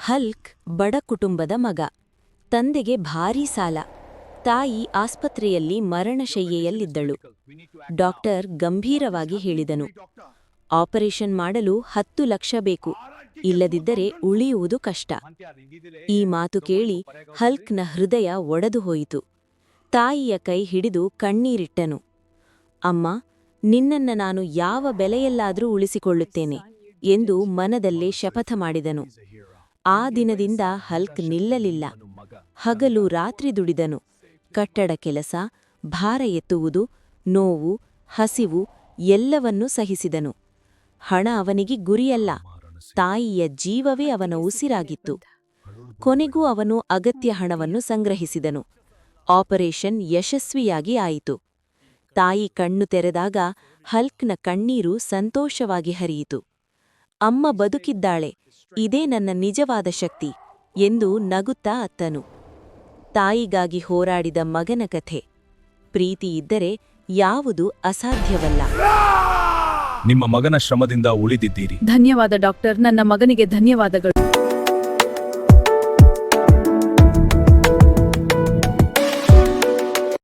Hulk ಬಡ ಕುಟುಂಬದ ಮಗ. ತಂದೆಗೆ ಭಾರೀ ಸಾಲ. ತಾಯಿ ಆಸ್ಪತ್ರೆಯಲ್ಲಿ ಮರಣಶಯ್ಯೆಯಲ್ಲಿದ್ದಳು. ಡಾಕ್ಟರ್ ಗಂಭೀರವಾಗಿ ಹೇಳಿದನು, ಆಪರೇಷನ್ ಮಾಡಲು 10 ಲಕ್ಷ ಬೇಕು, ಇಲ್ಲದಿದ್ದರೆ ಉಳಿಯುವುದು ಕಷ್ಟ. ಈ ಮಾತು ಕೇಳಿ ಹಲ್ಕ್ನ ಹೃದಯ ಒಡೆದು ಹೋಯಿತು. ತಾಯಿಯ ಕೈ ಹಿಡಿದು ಕಣ್ಣೀರಿಟ್ಟನು. ಅಮ್ಮ, ನಿನ್ನನ್ನ ನಾನು ಯಾವ ಬೆಲೆಯಲ್ಲಾದರೂ ಉಳಿಸಿಕೊಳ್ಳುತ್ತೇನೆ ಎಂದು ಮನದಲ್ಲೇ ಶಪಥ ಮಾಡಿದನು. ಆ ದಿನದಿಂದ ಹಲ್ಕ್ ನಿಲ್ಲಲಿಲ್ಲ. ಹಗಲು ರಾತ್ರಿ ದುಡಿದನು. ಕಟ್ಟಡ ಕೆಲಸ, ಭಾರ ಎತ್ತುವುದು, ನೋವು, ಹಸಿವು ಎಲ್ಲವನ್ನೂ ಸಹಿಸಿದನು. ಹಣ ಅವನಿಗೆ ಗುರಿಯಲ್ಲ, ತಾಯಿಯ ಜೀವವೇ ಅವನ ಉಸಿರಾಗಿತ್ತು. ಕೊನೆಗೂ ಅವನು ಅಗತ್ಯ ಹಣವನ್ನು ಸಂಗ್ರಹಿಸಿದನು. ಆಪರೇಷನ್ ಯಶಸ್ವಿಯಾಗಿ ಆಯಿತು. ತಾಯಿ ಕಣ್ಣು ತೆರೆದಾಗ ಹಲ್ಕ್ನ ಕಣ್ಣೀರು ಸಂತೋಷವಾಗಿ ಹರಿಯಿತು. ಅಮ್ಮ ಬದುಕಿದ್ದಾಳೆ, ಇದೇ ನನ್ನ ನಿಜವಾದ ಶಕ್ತಿ ಎಂದು ನಗುತ್ತಾ ಅತ್ತನು. ತಾಯಿಗಾಗಿ ಹೋರಾಡಿದ ಮಗನ ಕಥೆ. ಪ್ರೀತಿ ಇದ್ದರೆ ಯಾವುದೂ ಅಸಾಧ್ಯವಲ್ಲ. ನಿಮ್ಮ ಮಗನ ಶ್ರಮದಿಂದ ಉಳಿದಿದ್ದೀರಿ. ಧನ್ಯವಾದ ಡಾಕ್ಟರ್, ನನ್ನ ಮಗನಿಗೆ ಧನ್ಯವಾದಗಳು.